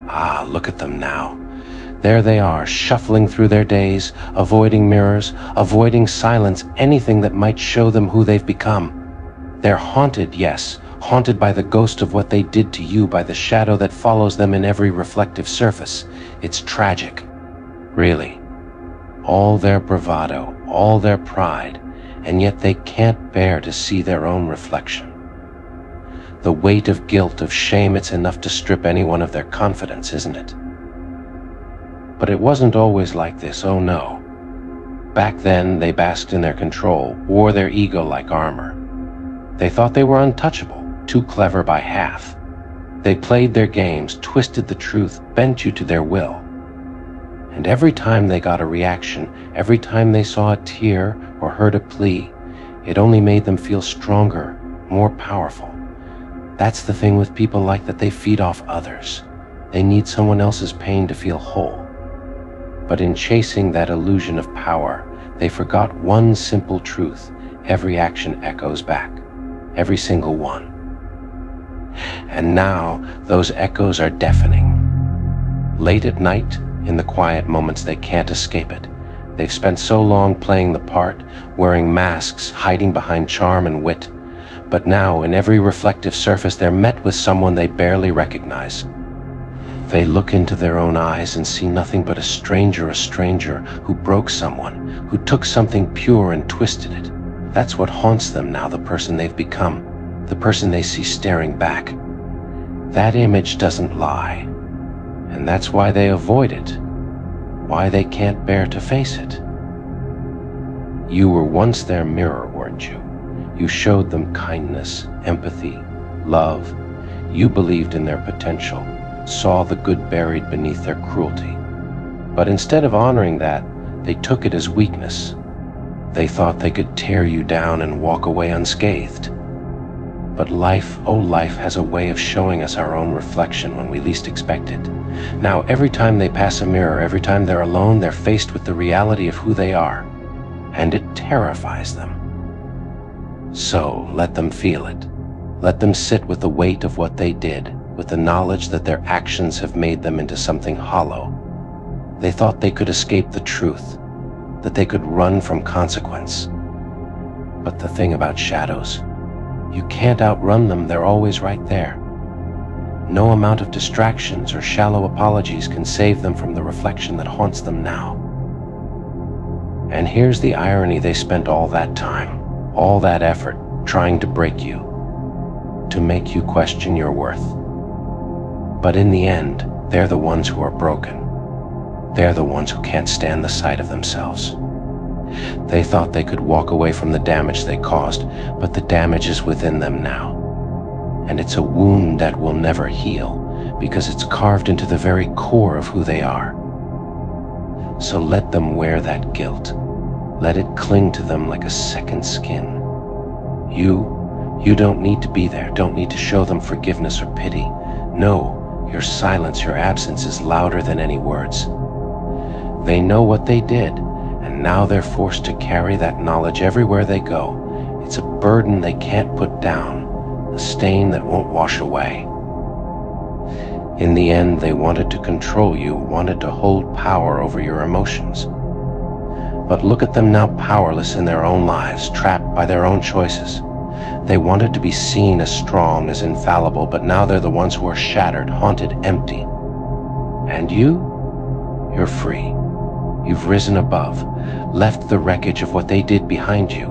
Ah, look at them now. There they are, shuffling through their days, avoiding mirrors, avoiding silence, anything that might show them who they've become. They're haunted, yes, haunted by the ghost of what they did to you, by the shadow that follows them in every reflective surface. It's tragic, really. All their bravado, all their pride, and yet they can't bear to see their own reflection. The weight of guilt, of shame, it's enough to strip anyone of their confidence, isn't it? But it wasn't always like this, oh no. Back then, they basked in their control, wore their ego like armor. They thought they were untouchable, too clever by half. They played their games, twisted the truth, bent you to their will. And every time they got a reaction, every time they saw a tear or heard a plea, it only made them feel stronger, more powerful. That's the thing with people like that, they feed off others. They need someone else's pain to feel whole. But in chasing that illusion of power, they forgot one simple truth. Every action echoes back, every single one. And now those echoes are deafening. Late at night, in the quiet moments, they can't escape it. They've spent so long playing the part, wearing masks, hiding behind charm and wit. But now, in every reflective surface, they're met with someone they barely recognize. They look into their own eyes and see nothing but a stranger who broke someone, who took something pure and twisted it. That's what haunts them now, the person they've become, the person they see staring back. That image doesn't lie, and that's why they avoid it, why they can't bear to face it. You were once their mirror, weren't you? You showed them kindness, empathy, love. You believed in their potential, saw the good buried beneath their cruelty. But instead of honoring that, they took it as weakness. They thought they could tear you down and walk away unscathed. But life, oh life, has a way of showing us our own reflection when we least expect it. Now, every time they pass a mirror, every time they're alone, they're faced with the reality of who they are, and it terrifies them. So let them feel it. Let them sit with the weight of what they did, with the knowledge that their actions have made them into something hollow. They thought they could escape the truth, that they could run from consequence. But the thing about shadows, you can't outrun them, they're always right there. No amount of distractions or shallow apologies can save them from the reflection that haunts them now. And here's the irony: they spent all that time, all that effort, trying to break you, to make you question your worth. But in the end, they're the ones who are broken. They're the ones who can't stand the sight of themselves. They thought they could walk away from the damage they caused, but the damage is within them now. And it's a wound that will never heal, because it's carved into the very core of who they are. So let them wear that guilt. Let it cling to them like a second skin. You don't need to be there, don't need to show them forgiveness or pity. No, your silence, your absence is louder than any words. They know what they did, and now they're forced to carry that knowledge everywhere they go. It's a burden they can't put down, a stain that won't wash away. In the end, they wanted to control you, wanted to hold power over your emotions. But look at them now, powerless in their own lives, trapped by their own choices. They wanted to be seen as strong, as infallible, but now they're the ones who are shattered, haunted, empty. And you're free. You've risen above, left the wreckage of what they did behind you.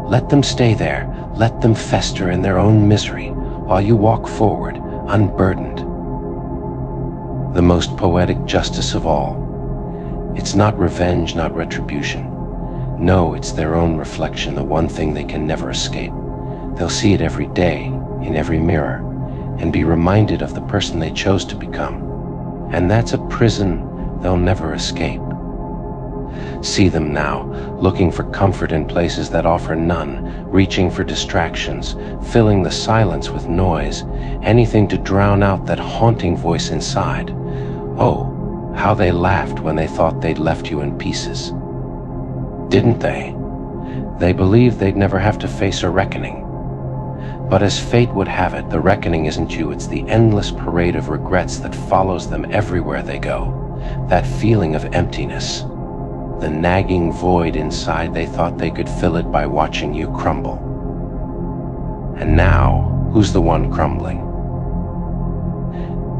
Let them stay there, let them fester in their own misery, while you walk forward, unburdened. The most poetic justice of all. It's not revenge, not retribution. No, it's their own reflection, the one thing they can never escape. They'll see it every day, in every mirror, and be reminded of the person they chose to become. And that's a prison they'll never escape. See them now, looking for comfort in places that offer none, reaching for distractions, filling the silence with noise, anything to drown out that haunting voice inside. Oh, how they laughed when they thought they'd left you in pieces. Didn't they? They believed they'd never have to face a reckoning. But as fate would have it, the reckoning isn't you, it's the endless parade of regrets that follows them everywhere they go. That feeling of emptiness, the nagging void inside, they thought they could fill it by watching you crumble. And now, who's the one crumbling?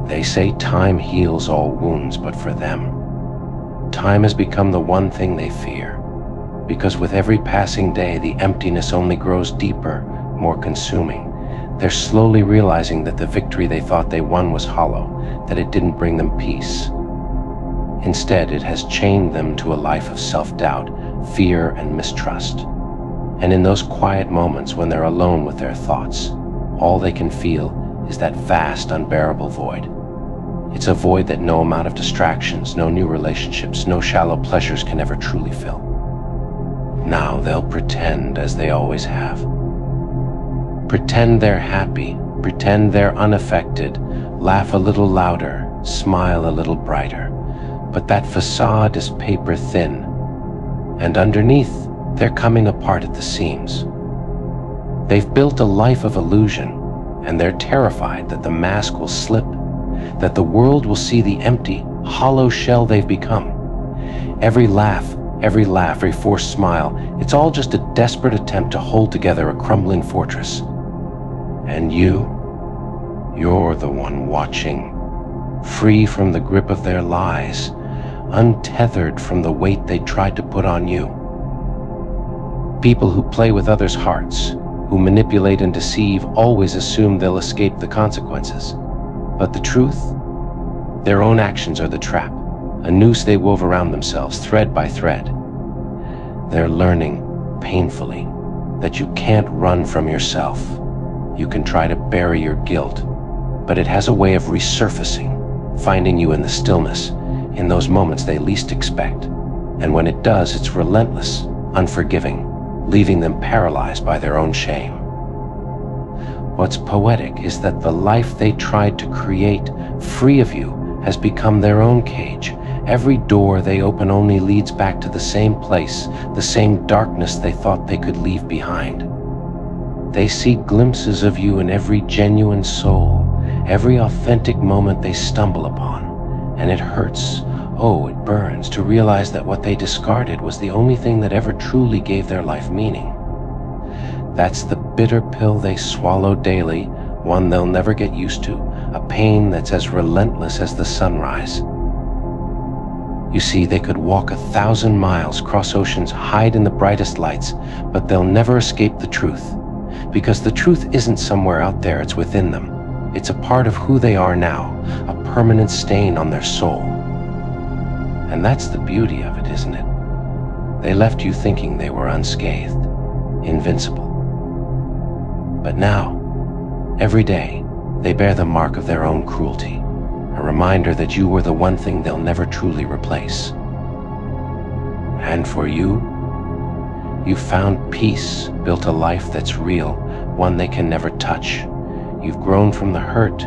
They say time heals all wounds, but for them, time has become the one thing they fear. Because with every passing day, the emptiness only grows deeper, more consuming. They're slowly realizing that the victory they thought they won was hollow, that it didn't bring them peace. Instead, it has chained them to a life of self-doubt, fear, and mistrust. And in those quiet moments when they're alone with their thoughts, all they can feel is that vast, unbearable void. It's a void that no amount of distractions, no new relationships, no shallow pleasures can ever truly fill. Now they'll pretend as they always have. Pretend they're happy, pretend they're unaffected, laugh a little louder, smile a little brighter. But that facade is paper thin, and underneath, they're coming apart at the seams. They've built a life of illusion, and they're terrified that the mask will slip, that the world will see the empty, hollow shell they've become. Every laugh, every forced smile, it's all just a desperate attempt to hold together a crumbling fortress. And you're the one watching, free from the grip of their lies, untethered from the weight they tried to put on you. People who play with others' hearts, who manipulate and deceive, always assume they'll escape the consequences. But the truth? Their own actions are the trap, a noose they wove around themselves, thread by thread. They're learning, painfully, that you can't run from yourself. You can try to bury your guilt, but it has a way of resurfacing, finding you in the stillness, in those moments they least expect. And when it does, it's relentless, unforgiving, leaving them paralyzed by their own shame. What's poetic is that the life they tried to create, free of you, has become their own cage. Every door they open only leads back to the same place, the same darkness they thought they could leave behind. They see glimpses of you in every genuine soul, every authentic moment they stumble upon, and it hurts, oh, it burns, to realize that what they discarded was the only thing that ever truly gave their life meaning. That's the bitter pill they swallow daily, one they'll never get used to, a pain that's as relentless as the sunrise. You see, they could walk 1,000 miles, cross oceans, hide in the brightest lights, but they'll never escape the truth. Because the truth isn't somewhere out there, it's within them. It's a part of who they are now, a permanent stain on their soul. And that's the beauty of it, isn't it? They left you thinking they were unscathed, invincible. But now, every day, they bear the mark of their own cruelty, a reminder that you were the one thing they'll never truly replace. And for you, you've found peace, built a life that's real, one they can never touch. You've grown from the hurt,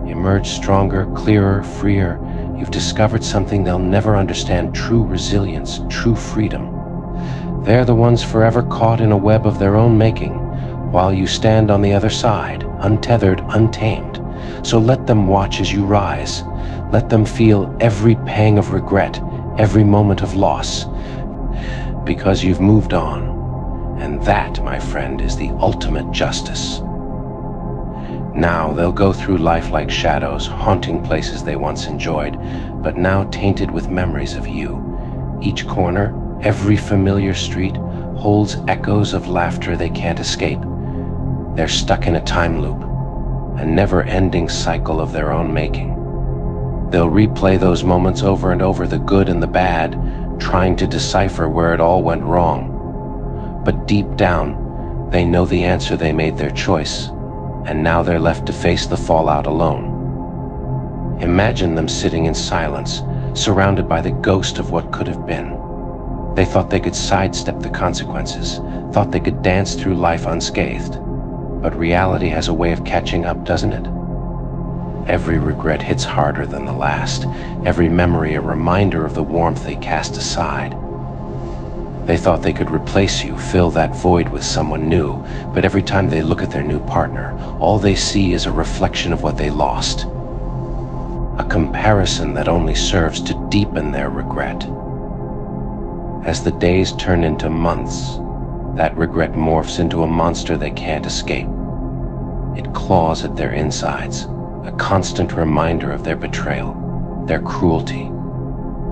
emerged stronger, clearer, freer. You've discovered something they'll never understand, true resilience, true freedom. They're the ones forever caught in a web of their own making, while you stand on the other side, untethered, untamed. So let them watch as you rise. Let them feel every pang of regret, every moment of loss, because you've moved on. And that, my friend, is the ultimate justice. Now they'll go through life like shadows, haunting places they once enjoyed, but now tainted with memories of you. Each corner, every familiar street, holds echoes of laughter they can't escape. They're stuck in a time loop, a never-ending cycle of their own making. They'll replay those moments over and over, the good and the bad, trying to decipher where it all went wrong. But deep down, they know the answer. They made their choice, and now they're left to face the fallout alone. Imagine them sitting in silence, surrounded by the ghost of what could have been. They thought they could sidestep the consequences, thought they could dance through life unscathed. But reality has a way of catching up, doesn't it? Every regret hits harder than the last, every memory a reminder of the warmth they cast aside. They thought they could replace you, fill that void with someone new, but every time they look at their new partner, all they see is a reflection of what they lost. A comparison that only serves to deepen their regret. As the days turn into months, that regret morphs into a monster they can't escape. It claws at their insides, a constant reminder of their betrayal, their cruelty.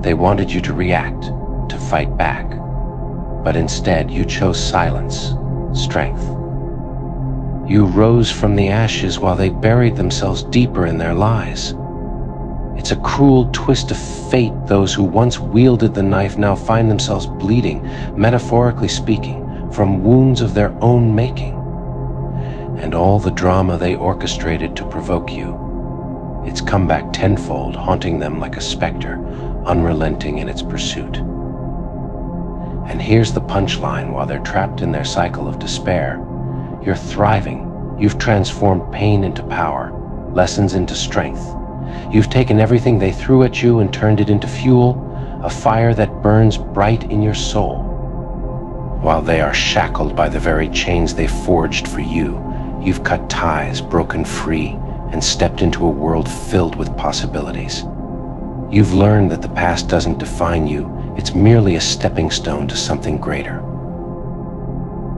They wanted you to react, to fight back. But instead, you chose silence, strength. You rose from the ashes while they buried themselves deeper in their lies. It's a cruel twist of fate. Those who once wielded the knife now find themselves bleeding, metaphorically speaking, from wounds of their own making. And all the drama they orchestrated to provoke you, it's come back tenfold, haunting them like a specter, unrelenting in its pursuit. And here's the punchline: while they're trapped in their cycle of despair, you're thriving. You've transformed pain into power, lessons into strength. You've taken everything they threw at you and turned it into fuel, a fire that burns bright in your soul. While they are shackled by the very chains they forged for you, you've cut ties, broken free, and stepped into a world filled with possibilities. You've learned that the past doesn't define you. It's merely a stepping stone to something greater.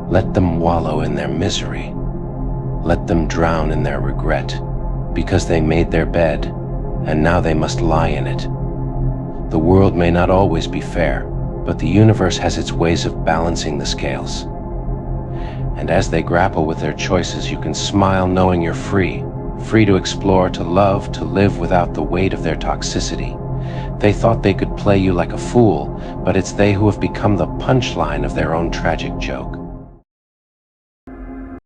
Let them wallow in their misery. Let them drown in their regret, because they made their bed, and now they must lie in it. The world may not always be fair, but the universe has its ways of balancing the scales. And as they grapple with their choices, you can smile knowing you're free, free to explore, to love, to live without the weight of their toxicity. They thought they could play you like a fool, but it's they who have become the punchline of their own tragic joke.